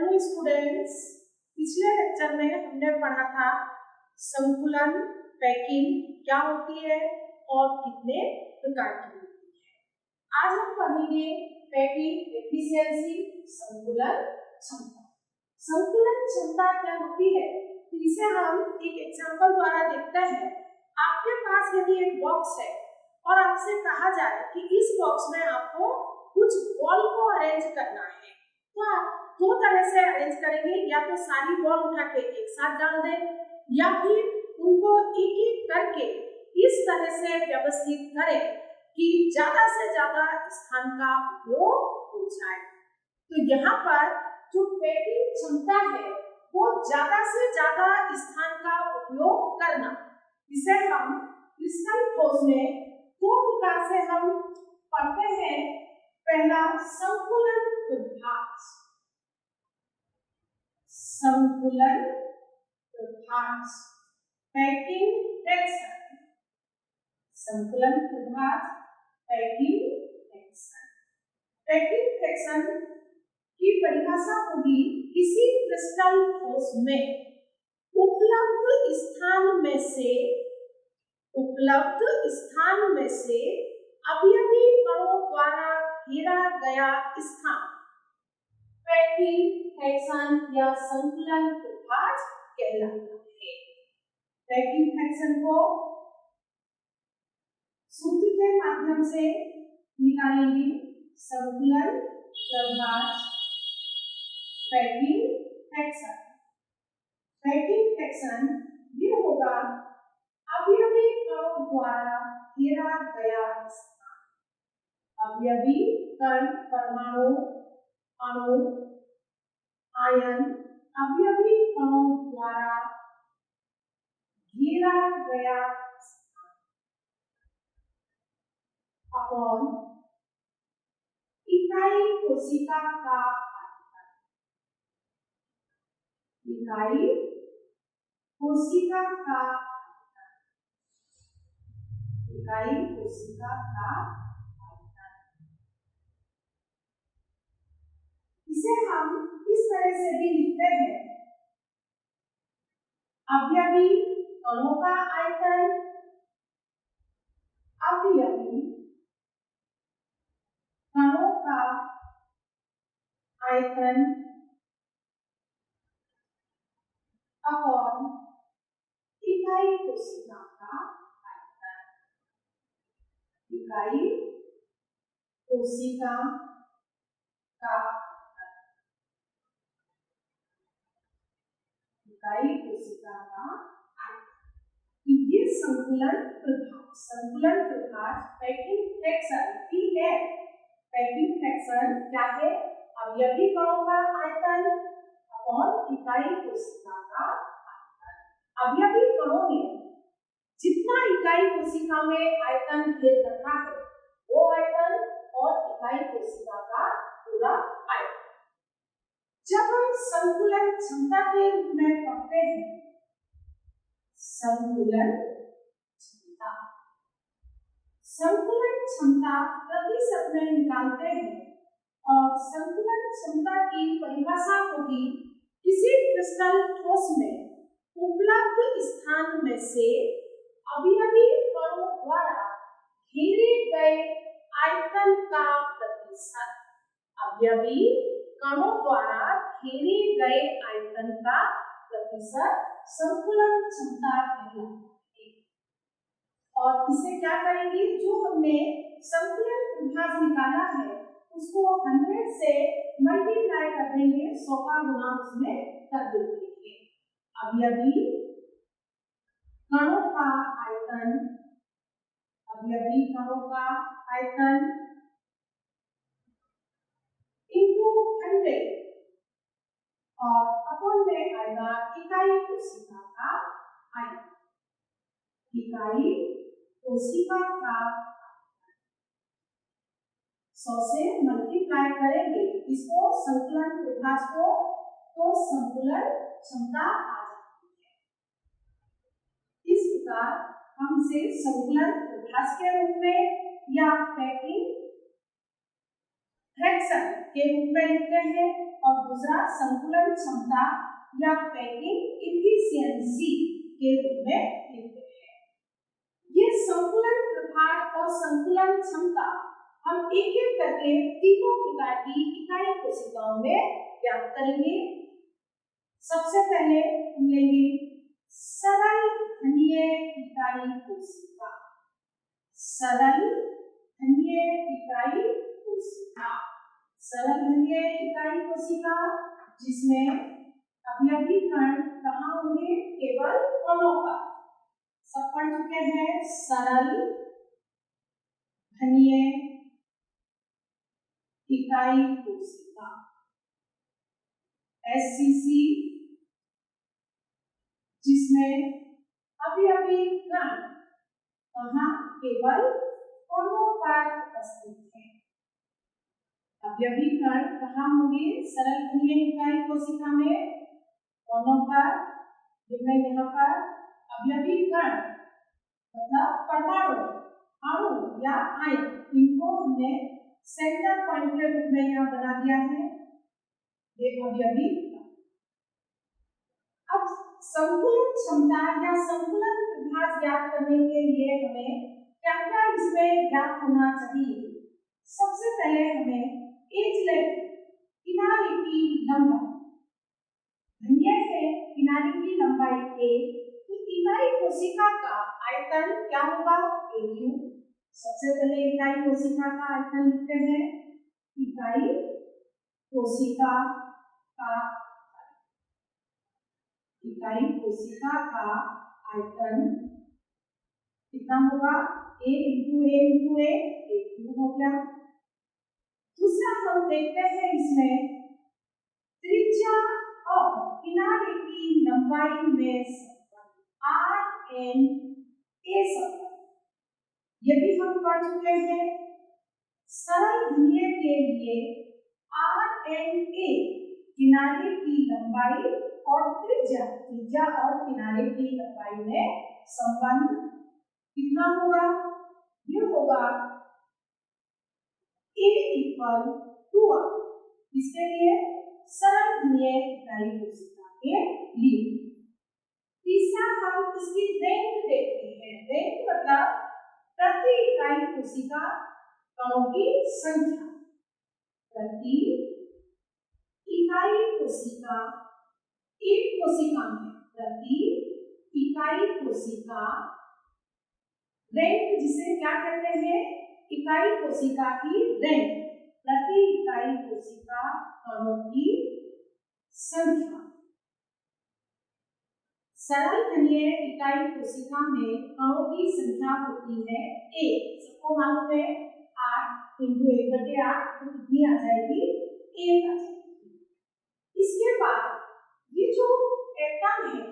Hello students, पिछले lecture में हमने पढ़ा था संकुलन पैकिंग क्या होती है और कितने प्रकार की होती है। आज हम पढ़ेंगे पैकिंग एफिशिएंसी, संकुलन क्षमता। संकुलन क्षमता क्या होती है तो इसे हम एक एग्जांपल द्वारा देखते हैं। आपके पास यदि एक बॉक्स है और आपसे कहा जाए कि इस बॉक्स में आपको कुछ बॉल को अरेंज करना है, तो आप दो तरह से अरेंज करेंगे, या तो सारी बॉल उठा के एक साथ डाल दें या फिर उनको एक एक करके इस तरह से व्यवस्थित करें कि ज्यादा से ज्यादा स्थान का उपयोग हो जाए। तो यहाँ पर जो पैकिंग क्षमता है वो ज्यादा से ज्यादा स्थान का उपयोग करना, इसे हम क्रिस्टल ठोस में दो प्रकार से हम पढ़ते हैं। पहला संकुलन विभाज, संकुलन विभाज, पैकिंग फ्रैक्शन, संकुलन विभाज, पैकिंग फ्रैक्शन। पैकिंग फ्रैक्शन की परिभाषा होगी किसी क्रिस्टल ठोस में उपलब्ध स्थान में से अवयवी कणों द्वारा घेरा गया स्थान पैकिंग फ्रैक्शन या संकुलन विभाज कहलाता है। पैकिंग फ्रैक्शन को सूत्र के माध्यम से निकालेंगे। संकुलन विभाज पैकिंग फ्रैक्शन। पैकिंग फ्रैक्शन ये होगा अवयवी कणों द्वारा घेरा गया स्थान। अवयवी कण, परमाणु, अणु, आयन अवयवी कणों द्वारा घेरा गया स्थान अपॉन इकाई कोशिका का आयतन। इकाई कोशिका का आयतन, इकाई कोशिका का आयतन। इसे हम इस तरह से भी लिखते हैं, अवयवी कणों का आयतन, अवयवी कणों का आयतन अपॉन इकाई कोशिका का आयतन। इकाई कोशिका का आयतन, इकाई कोशिका का आयतन। ये संकुलन विभाज, संकुलन विभाज पैकिंग फ्रैक्शन भी है। पैकिंग फ्रैक्शन क्या है? अवयवी कणों का आयतन अपॉन इकाई कोशिका का आयतन। अवयवी कणों ने जितना इकाई कोशिका में आयतन घेर रखा है वो आयतन और इकाई कोशिका का पूरा आयतन। जब हम संकुलन क्षमता के रूप में पढ़ते हैं, संकुलन क्षमता, संकुलन क्षमता प्रतिशत में निकालते हैं और संकुलन क्षमता की परिभाषा होगी किसी क्रिस्टल ठोस में उपलब्ध स्थान में से अवयवी कणों द्वारा घेरे गए आयतन का प्रतिशत। अवयवी कणों द्वारा घेरे गए आयतन का प्रतिशत संकुलन क्षमता कहलाती है। और इसे क्या करेंगे, जो हमने संकुलन विभाज निकाला है उसको 100 से मल्टीप्लाई कर देंगे, 100 का गुणा उसमें कर देंगे। अवयवी कणों का आयतन, अवयवी कणों का आयतन इंटू 100 और अपॉन में आएगा इकाई कोशिका का आयतन। इकाई कोशिका का 100 से मल्टीप्लाई करेंगे इसको, संकुलन विभाज को, तो संकुलन क्षमता आ जाती है। इस प्रकार हम इसे संकुलन विभाज के रूप में या पैकिंग फ्रैक्शन के रूप में लिखते हैं। और दूसरा संकुलन क्षमता या पैकिंग इफिशियंसी के रूप में लिखते हैं। ये संकुलन प्रभार और संकुलन क्षमता हम एक एक करके तीनों प्रकार की इकाई कोशिकाओं में ज्ञात करेंगे। सबसे पहले हम लेंगे सरल घनीय इकाई कोशिका। सरल घनीय इकाई कोशिका, सरल घनीय इकाई कोशिका जिसमें अवयवी कण कहाँ होंगे? केवल कोनों पर। सब पढ़ चुके हैं सरल घनीय इकाई कोशिका SCC, जिसमें अवयवी कण कहाँ? केवल कोनों पर उपस्थित है। अवयवी कण कहाँ होंगे? सरल घनीय इकाई कोशिका में कोनों पर। यहाँ पर अवयवी कण मतलब परमाणु, अणु या आयन, इनको हमने सेंटर पॉइंट के रूप में यहाँ बना दिया है। ये अवयवी कण। अब संकुलन क्षमता या संकुलन प्रभार ज्ञात करने के लिए हमें क्या क्या इसमें ज्ञात होना चाहिए? सबसे पहले हमें एज लेवल, किनारे की लंबाई, घनीय है किनारे की लंबाई a, तो इकाई कोशिका का आयतन क्या होगा? AQ। सबसे पहले इकाई कोशिका का आयतन लिखते हैं। इकाई कोशिका का, इकाई कोशिका का आयतन कितना होगा? A into A into A, AQ हो गया। दूसरा हम देखते हैं इसमें त्रिज्या और किनारे की लंबाई में RNA संबंध, ये भी हम पढ़ चुके हैं। सरल घनीय के लिए RNA किनारे की लंबाई और त्रिज्या, त्रिज्या और किनारे की लंबाई में संबंध कितना होगा? ये होगा A इक्वल टू R। इसके लिए सरल घनीय इकाई कोशिका के लिए। तीसरा हम इसकी रैंक देखते हैं। रैंक मतलब प्रति इकाई कोशिका कणों की संख्या। प्रति इकाई कोशिका, एक कोशिका में प्रति इकाई कोशिका रैंक, जिसे क्या कहते हैं? इकाई कोशिका की रैंक, प्रति इकाई कोशिका कणों की संख्या। सरल घनीय इकाई कोशिका में कणों की संख्या होती है A। सबको मालूम है 8 इंटू 1/8, तो कितनी आ जाएगी? 1 आ जाएगी। इसके बाद ये जो एटम है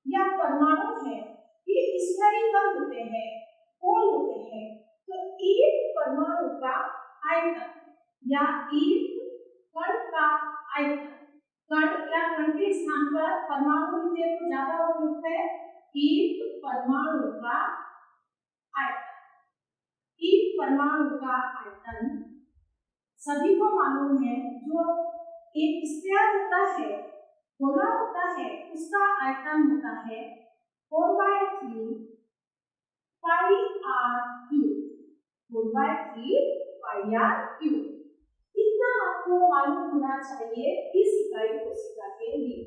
या परमाणु है, ये स्फेरिकल होते हैं, गोल होते हैं। तो एक परमाणु का आयतन या एक कण का आयतन, कण या कण के स्थान पर परमाणु लिखे तो ज्यादा उपयुक्त है। एक परमाणु का आयतन, एक परमाणु का आयतन सभी को मालूम है। जो एक स्फीयर होता है, गोला होता है, उसका आयतन होता है 4/3 पाई r क्यूब, 4/3 पाई r क्यूब। इतना आपको मालूम होना चाहिए इस इकाई कोशिका के लिए।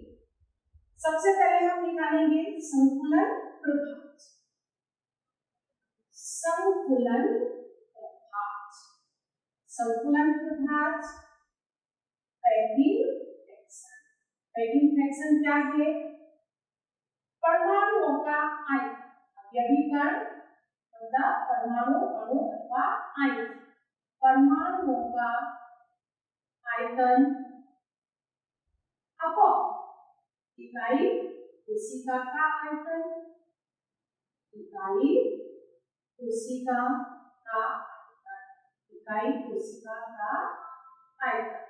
सबसे पहले हम निकालेंगे संकुलन प्रभाज। संकुलन प्रभाज, संकुलन प्रभाज पैकिंग फ्रैक्शन। पैकिंग फ्रैक्शन क्या है? परमाणुओं का आयतन, अवयवी कण मतलब परमाणु, अणु अथवा आयन, परमाणुओं का आयतन अपॉन इकाई कोशिका का आयतन, इकाई कोशिका का आयतन, इकाई कोशिका का आयतन।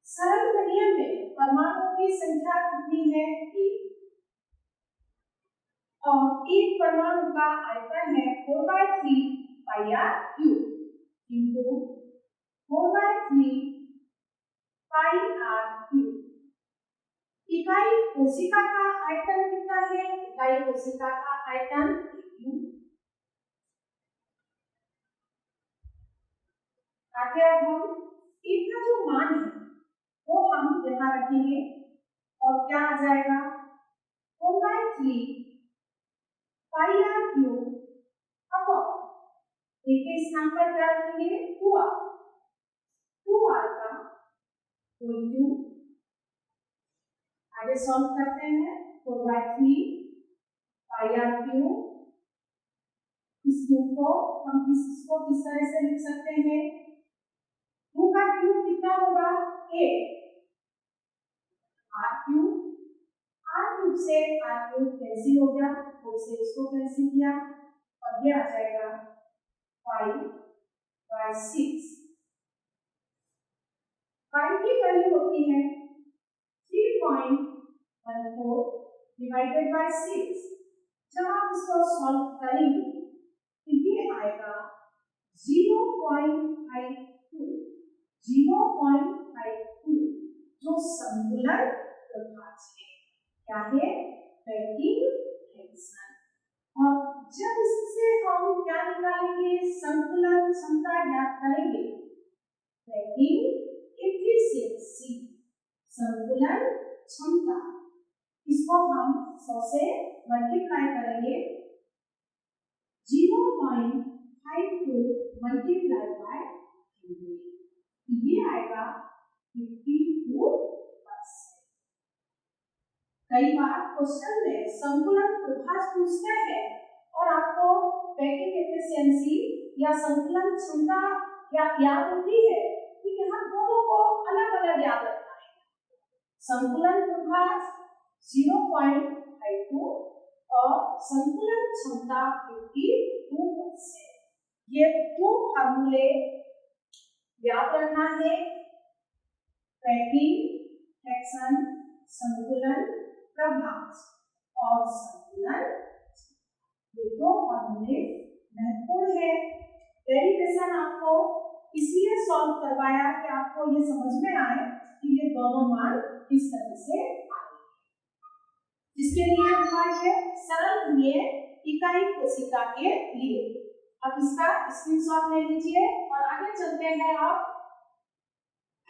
सरल घनीय में परमाणुओं की संख्या कितनी है? 1, और एक परमाणु का आयतन है 4/3 पाई r क्यूब इंटू 4/3 कोशिका का आयतन कितना है? इकाई कोशिका का आयतन AQ। आगे अब हम इनका जो मान है वो हम यहाँ रखेंगे और क्या आ जाएगा? 1/3 पाई आर क्यूब अपॉन एक के स्थान पर क्या रखेंगे? 2r, 2r का होल क्यूब। आगे सॉल्व करते हैं। 4/3 पाई आर क्यूब, इस क्यूब को हम इसको किस तरह से लिख सकते हैं? 2 का क्यूब कितना होगा? 8 r क्यूब, r क्यूब से r क्यूब कैंसिल हो गया, 4 से इसको कैंसिल किया और ये आ जाएगा 5/6। 5 की वैल्यू होती है 3.14 डिवाइडेड बाय 6। जब आप इसको सॉल्व करेंगे तो ये आएगा 0.52, 0.52 जो संतुलन प्रभाज है। क्या है? Packing fraction. और जब इससे हम क्या निकालेंगे? संतुलन क्षमता ज्ञात करेंगे। पैकिंग एफिशिएंसी, संतुलन क्षमता, इसको हम 100 से मल्टीप्लाई करेंगे। 0.52 मल्टीप्लाई बाय 100, ये आएगा 52%। कई बार क्वेश्चन में संतुलन प्रभाज पूछते हैं और आपको पैकिंग एफिशिएंसी या संतुलन क्षमता याद होती है, तो यहाँ दोनों को अलग अलग याद रखना है। संतुलन प्रभाज 0.52 और संतुलन क्षमता 52%। ये दो फार्मूले याद रखना है। पैकिंग फ्रैक्शन, संतुलन प्रभाज और संतुलन, ये दो फार्मूले महत्वपूर्ण है। डेरिवेशन आपको इसलिए सॉल्व करवाया कि आपको ये समझ में आए कि ये दोनों मान किस तरह से आए। इसके लिए हमारे सरल घनीय इकाई कोशिका के लिए अब इसका स्क्रीनशॉट ले लीजिए और आगे चलते हैं। आप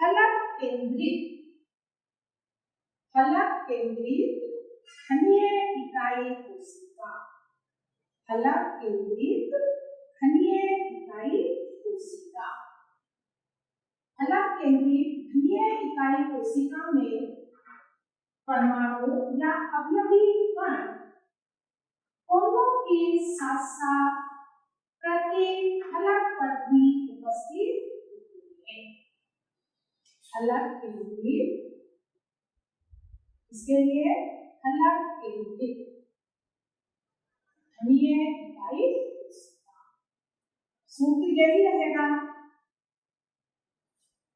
फलक केंद्रित घनीय इकाई कोशिका, फलक केंद्रित घनीय इकाई कोशिका। फलक केंद्रित घनीय इकाई कोशिका में परमाणु या अवयवी कण कोनों के साथ साथ प्रत्येक फलक पर भी उपस्थित है। फलक केंद्रित, इसके लिए फलक केंद्रित घनीय इकाई कोशिका, सूत्र यही रहेगा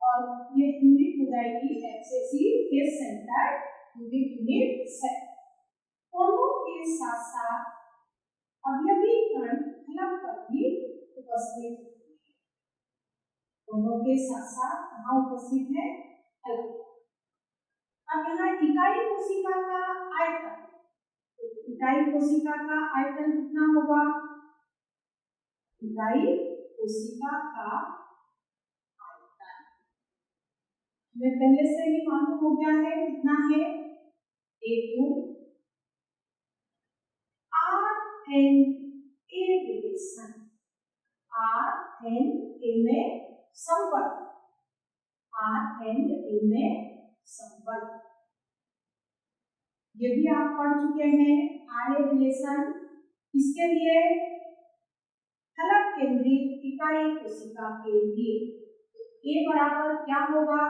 और ये यूनिट हो जाएगी XC face centre unit set. कोनों के साथ साथ अवयवी कण फलक पर भी उपस्थित है। कोनों के साथ साथ कहाँ उपस्थित है? फलक। अब यहाँ इकाई कोशिका का आयतन, इकाई कोशिका का आयतन कितना होगा? इकाई कोशिका का आयतन हमें पहले से ही मालूम हो गया है, कितना है? AQ RNA रिलेशन, RNA में संपर्क, RNA में संपर्क, ये भी आप पढ़ चुके हैं RNA रिलेशन। इसके लिए फलक केंद्रित इकाई कोशिका के लिए A बराबर क्या होगा?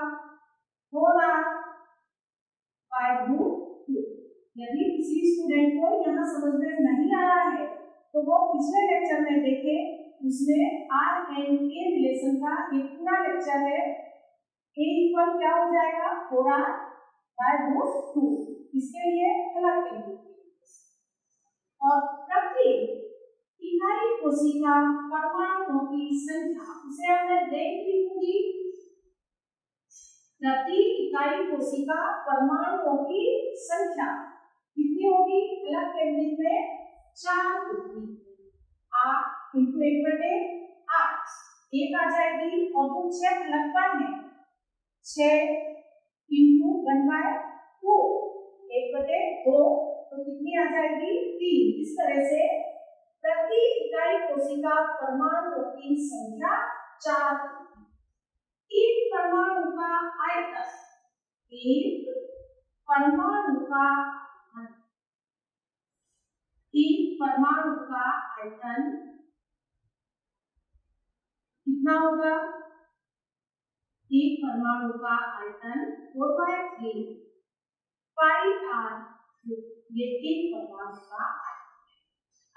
4r/√2। यदि किसी स्टूडेंट को यहाँ समझ में नहीं आ रहा है तो वो पिछले लेक्चर में देखे, उसमें RNA रिलेशन का एक पूरा लेक्चर है। A इक्वल क्या हो जाएगा? 4r/√2। इसके लिए फलक केंद्रित और प्रत्येक इकाई कोशिका परमाणुओं की संख्या, उसे हमने देख ली पूरी प्रति इकाई कोशिका परमाणुओं की संख्या कितनी होगी? अलग केंद्रित में 4 होगी। 8 इंटू 1/8 1 आ जाएगी और 2 6 लगभग है 6 इंटू 1/2 1/2 तो कितनी आ जाएगी? 3। इस तरह से प्रति इकाई कोशिका परमाणुओं की संख्या 4 होगी। एक परमाणु का आयतन, एक परमाणु का आयतन कितना होगा? एक परमाणु का आयतन 4/3 पाई r, ये एक परमाणु का आयतन है।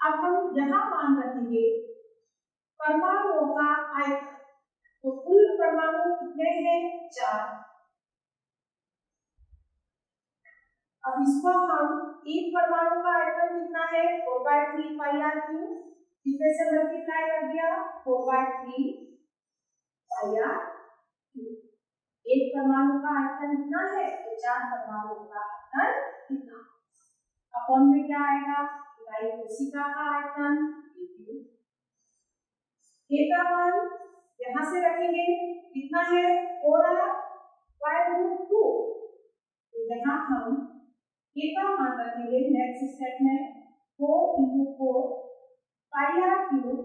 अब हम यहाँ मान रखेंगे परमाणुओं का आयतन, तो कुल परमाणु कितने हैं? 4। अब इसको हम एक परमाणु का आयतन कितना है? 4/3 पाई r क्यूब, कितने से मल्टीप्लाई कर दिया? 4/3 पाई r क्यूब। एक परमाणु का आयतन कितना है? तो 4 परमाणुओं का आयतन कितना? अपॉन में क्या आएगा? इकाई कोशिका का आयतन A का मान यहाँ से रखेंगे कितना है? 4r/√2। तो यहाँ हम A का मान रखेंगे नेक्स्ट स्टेप में 4 × 4 पाई r क्यूब।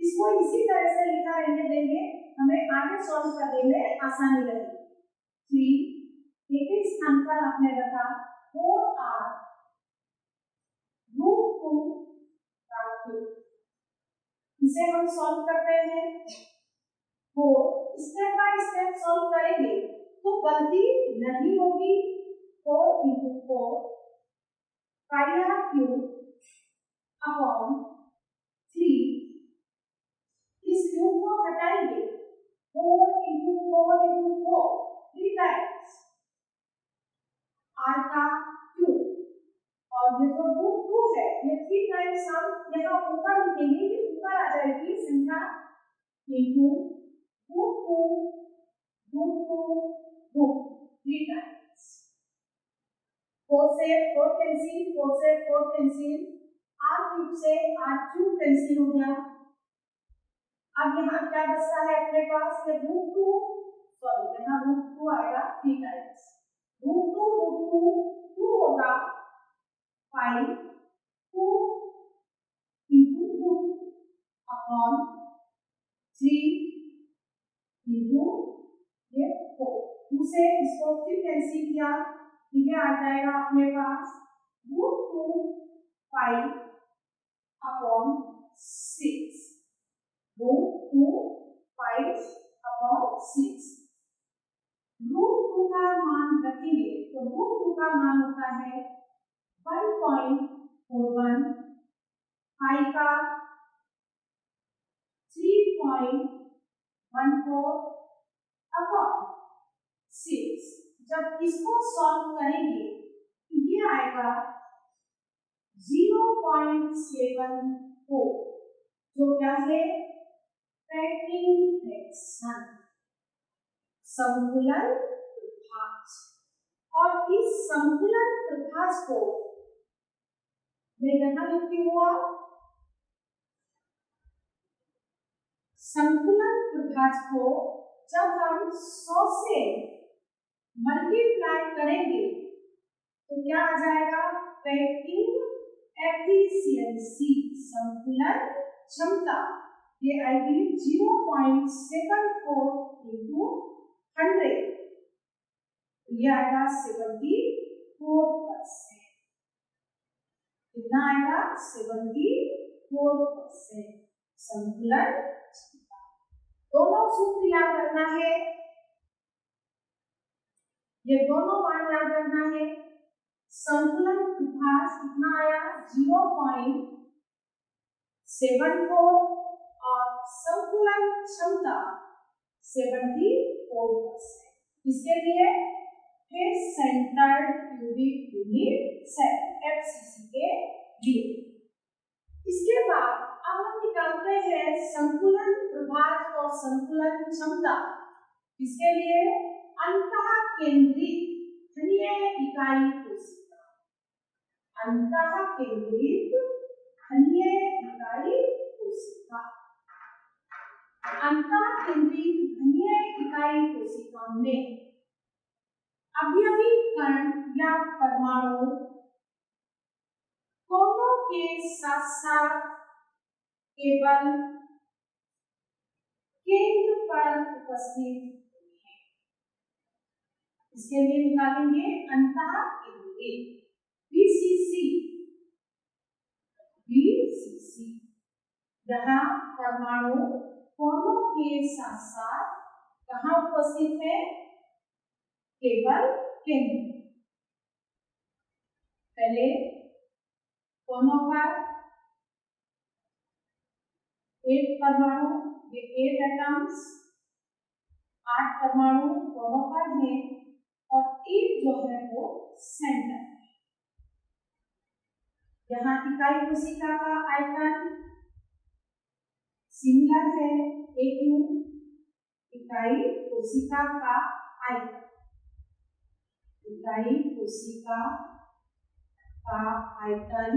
इसको इसी तरह से लिखा रहने देंगे, हमें आगे सॉल्व करने में आसानी रहेगी। 3 एक ही स्थान पर आपने रखा 4r√2 का क्यूब। इसे हम सॉल्व करते हैं, 4 स्टेप बाय स्टेप सॉल्व करेंगे तो गलती नहीं होगी। 4 × 4 पाई r क्यूब अपॉन 3, इस क्यूब को हटाएंगे 4 × 4 × 4 3 टाइम्स r का क्यूब, और ये जो √2 है ये 3 टाइम्स हम यहाँ ऊपर लिखेंगे, ये ऊपर आ जाएगी संख्या इंटू √2 3 टाइम्स। 4 से 4 कैंसिल, 4 से 4 कैंसिल, r क्यूब से r क्यूब कैंसिल हो गया। अब यहाँ क्या बचता है अपने पास? ये √2 यहाँ √2 आएगा 3 टाइम्स, √2 होगा 5 2 इंटू 2 अपॉन 3 इंटू ये 4। 2 से इसको फिर कैंसिल किया, ये आ जाएगा अपने पास √2 5 अपॉन 6, √2 5 अपॉन 6। √2 का मान रखेंगे तो √2 का मान होता है 1.41, पाई का 3.14 अपॉन 6। जब इसको सॉल्व करेंगे तो ये आएगा 0.74, जो क्या है? पैकिंग फ्रैक्शन, संकुलन प्रभाज। और इस संकुलन प्रभाज को मैं यहाँ लिखती हूँ, संकुलन प्रभाज को जब हम 100 से मल्टीप्लाई करेंगे तो क्या आ जाएगा? पैकिंग एफिशिएंसी, संकुलन क्षमता, ये आएगी 0.74 इंटू 100, ये आएगा 74%। कितना आएगा? 74% संकुलन क्षमता। दोनों सूत्र याद रखना है, ये दोनों मान याद रखना है। संकुलन प्रभाज कितना आया? 0.74 और संकुलन क्षमता 74%। इसके लिए face centred cubic unit cell FCC के लिए। इसके बाद अब हम निकालते हैं संकुलन प्रभाज और संकुलन क्षमता। इसके लिए अंतःकेंद्रित धनीय इकाई कोशिका, अंतःकेंद्रित धनीय इकाई कोशिका। अंतःकेंद्रित धनीय इकाई कोशिका में अवयवी कण या परमाणु कोनों के साथ साथ केवल केंद्र पर उपस्थित है। इसके लिए निकालेंगे अंतःकेंद्रित बीसीसी, बीसीसी जहां परमाणु कोनों के साथ साथ कहां उपस्थित है, केवल केंद्र। पहले कोनों पर 8 परमाणु, ये 8 एटम्स, 8 परमाणु कोनों पर हैं और एक जो है वो सेंटर है। यहाँ इकाई कोशिका का आयतन सिमिलर है AQ, इकाई कोशिका का आयतन, इकाई कोशिका का आयतन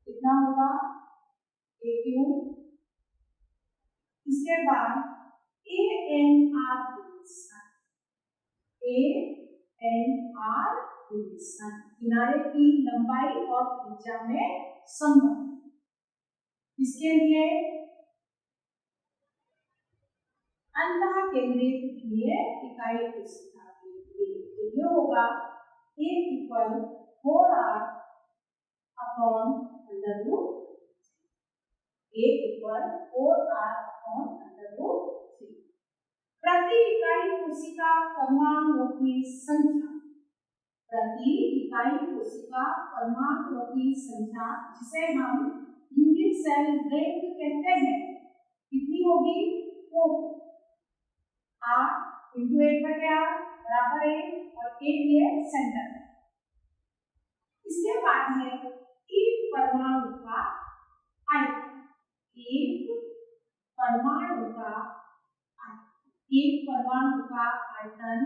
कितना होगा AQ। इसके बाद ANR डिवीजन, ANR डिवीजन किनारे की लंबाई और त्रिज्या में संबंध। इसके लिए अंतःकेंद्रित धनीय इकाई कोशिका के लिए तो ये होगा A equal 4R upon under root, A equal 4R upon under root 3। प्रति इकाई कोशिका परमाणुओं की संख्या, प्रति इकाई कोशिका परमाणुओं की संख्या जिसे हम यूनिट सेल रेट कहते हैं, कितनी होगी 4। R इंटू 8/8 बराबर 8 और 8 ये सेंटर। इसके बाद है एक परमाणु का आयतन, एक परमाणु का आयतन, एक परमाणु का आयतन,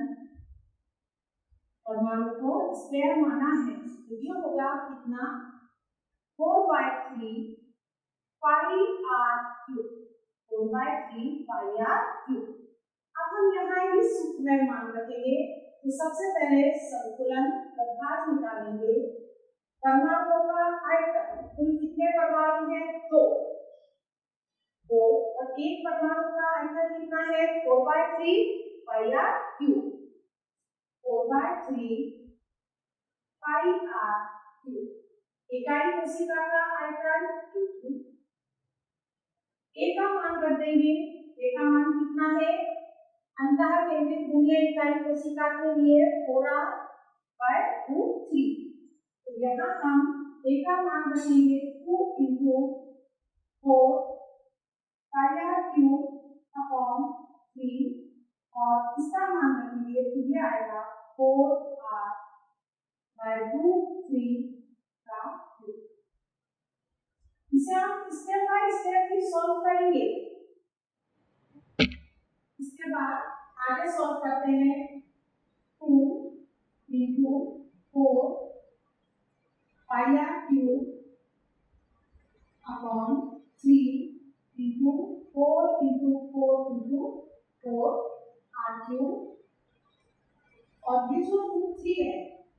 परमाणु को स्क्वायर माना है तो ये होगा कितना 4/3 पाई R क्यूब, 4/3 पाई R क्यूब। अब हम यहाँ इस सूत्र में मान रखेंगे तो सबसे पहले संतुलन अर्थात निकालेंगे। परमाणुओं का आयतन कुल कितने परमाणु हैं 2 और एक परमाणु का आयतन कितना है 4/3 पाई R क्यूब, 4/3 पाई R क्यूब। इकाई कोशिका का आयतन A का मान कर देंगे, A का मान कितना है अंतःकेंद्रित धनीय इकाई कोशिका के लिए 4R/√3। तो यहाँ हम A का मान रखेंगे 2 × 4 पाई R क्यूब अपॉन 3 और इसका मान रखेंगे तो ये आएगा 4R/√3 का क्यूब। इसे हम step by step he solve करेंगे। इसके बाद आगे सॉल्व करते हैं 2 × 4 पाई R cube upon 3 × 4 × 4 × 4 R cube और ये जो √3 है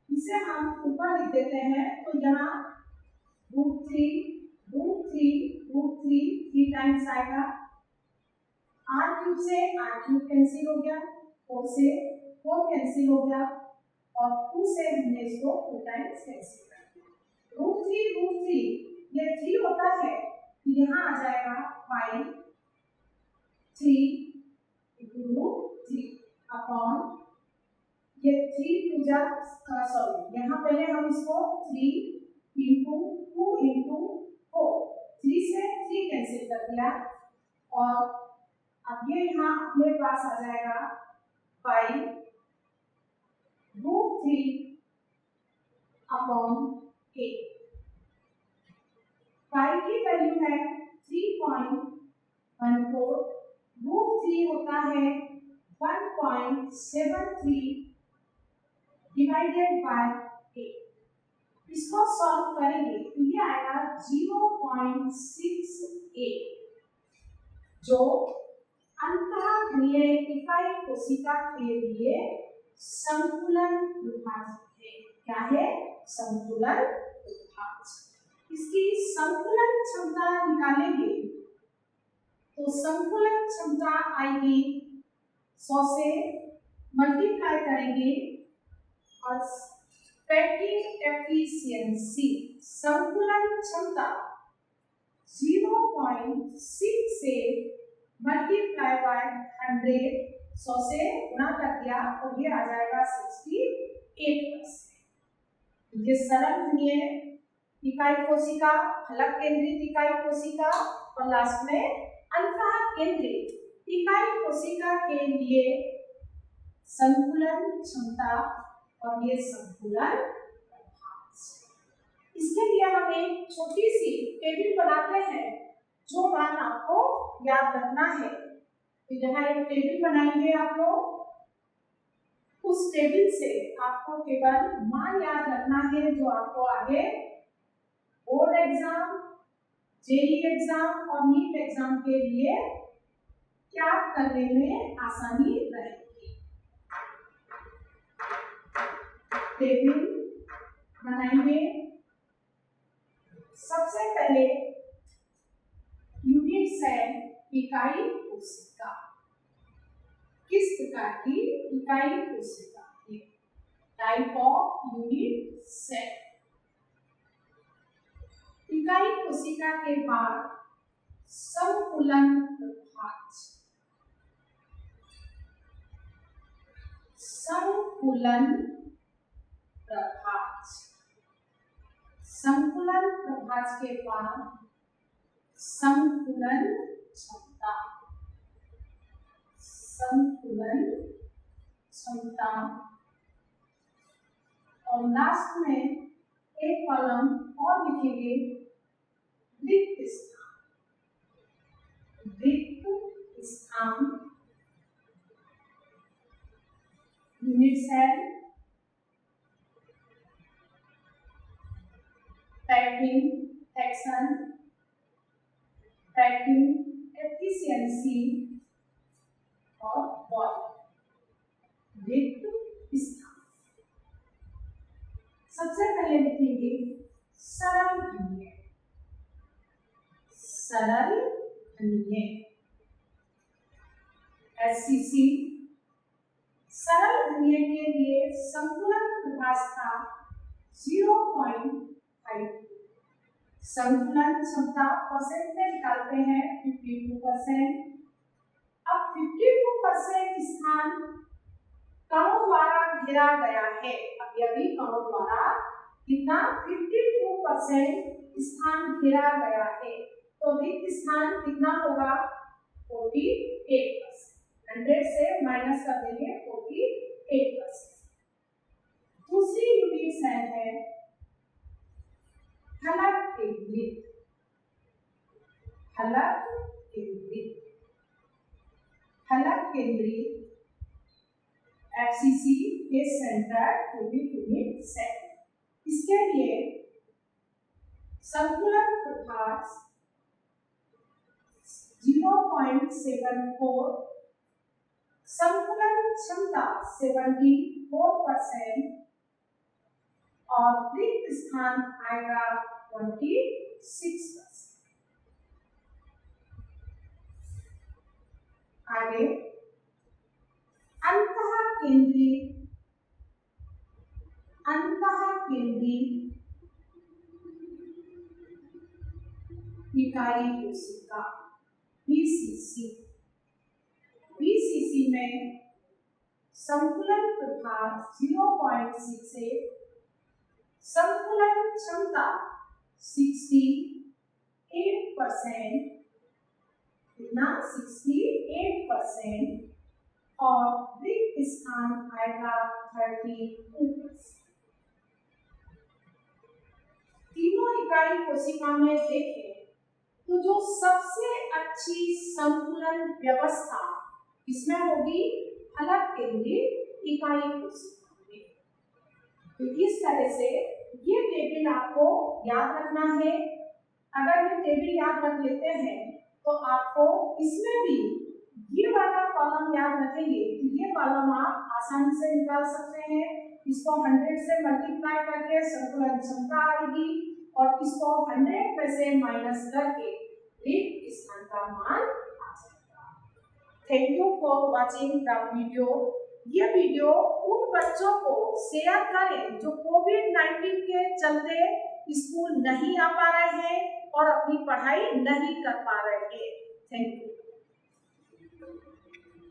इसे हम ऊपर लिख देते हैं तो यहाँ √3 3 टाइम्स आएगा। R क्यूब से R क्यूब कैंसिल हो गया, 4 से 4 कैंसिल हो गया और 2 से हमने इसको 2 टाइम्स कैंसिल कर दिया। √3 ये 3 होता है तो यहाँ आ जाएगा 5 3 √3 अपॉन ये 3 सॉरी यहाँ पहले हम इसको 3 × 2 × 4 3 से 3 कैंसिल कर दिया और अब ये यहाँ अपने पास आ जाएगा 5 √3 अपॉन 8। 5 की वैल्यू है 3.14, √3 होता है 1.73 डिवाइडेड बाय 8। इसको सॉल्व करेंगे तो ये आएगा 0.68 जो अंतःघनीय इकाई कोशिका के लिए संकुलन विभाजक है। क्या है? संकुलन विभाजक। इसकी संकुलन क्षमता निकालेंगे तो संकुलन क्षमता आएगी 100 से मल्टीप्लाई करेंगे और पैकिंग एफिशिएंसी संकुलन क्षमता 0.6 से मल्टीप्लाई बाय 100 100 से गुणा कर दिया तो ये आ जाएगा 68%। ये सरल घनीय इकाई कोशिका, फलक केंद्रित इकाई कोशिका और लास्ट में अंतः केंद्रित इकाई कोशिका के लिए संकुलन क्षमता और ये संकुलन प्रभाव। इसके लिए हम एक छोटी सी टेबल बनाते हैं जो बात आपको याद रखना है। तो यहाँ एक टेबल बनाएंगे आप लोग। उस टेबल से आपको केवल मान याद रखना है जो आपको आगे बोर्ड एग्जाम, जेईई एग्जाम और नीट एग्जाम के लिए याद करने में आसानी रहेगी। टेबल बनाएंगे। सबसे पहले यूनिट सेल इकाई कोशिका। किस प्रकार की इकाई कोशिका? Type of unit cell. इकाई कोशिका के बाद संकुलन प्रभाज। संकुलन प्रभाज। संकुलन प्रभाज के बाद संकुलन क्षमता। संकुलन क्षमता और लास्ट में एक कॉलम और लिखेंगे रिक्त स्थान। रिक्त स्थान unit cell, packing action, packing efficiency और वॉल्यूम। रिक्त स्थान सबसे पहले लिखेंगे सरल घनीय। सरल घनीय एससीसी। सरल घनीय के लिए संकुलन प्रभाज था 0.5। संकुलन क्षमता परसेंट में निकालते हैं 52%। अब 52% स्थान कणों द्वारा घेरा गया है। अभी अभी कणों द्वारा कितना 52% स्थान घेरा गया है तो रिक्त स्थान कितना होगा 48%। 100 से माइनस कर देंगे 48%। दूसरी यूनिट सेल है फलक केंद्रित। फलक केंद्रित। फलक केंद्रित एफसीसी के सेंटर यूनिट सेल। इसके लिए संकुलन प्रभाज 0.74। संकुलन क्षमता 74% और रिक्त स्थान आएगा 26%। आगे अंतः केंद्रित इकाई कोशिका बीसीसी। बीसीसी में संकुलन प्रभाज 0.68। संकुलन क्षमता 68%। कितना 68% और रिक्त स्थान आएगा 32%। तीनों इकाई कोशिका में देखें तो जो सबसे अच्छी संकुलन व्यवस्था इसमें होगी अलग केंद्रित इकाई कोशिका में। तो इस तरह से ये टेबल आपको याद रखना है। अगर ये टेबल याद रख लेते हैं तो आपको इसमें भी ये वाला कॉलम याद रखेंगे तो ये कॉलम आप आसानी से निकाल सकते हैं। इसको 100 से मल्टीप्लाई करके संतुलन क्षमता आएगी और इसको 100 में से माइनस करके रिक्त स्थान का मान आ जाएगा। Thank you for watching the video. ये वीडियो उन बच्चों को शेयर करें जो कोविड-19 के चलते स्कूल नहीं आ पा रहे हैं और अपनी पढ़ाई नहीं कर पा रहे हैं। Thank you.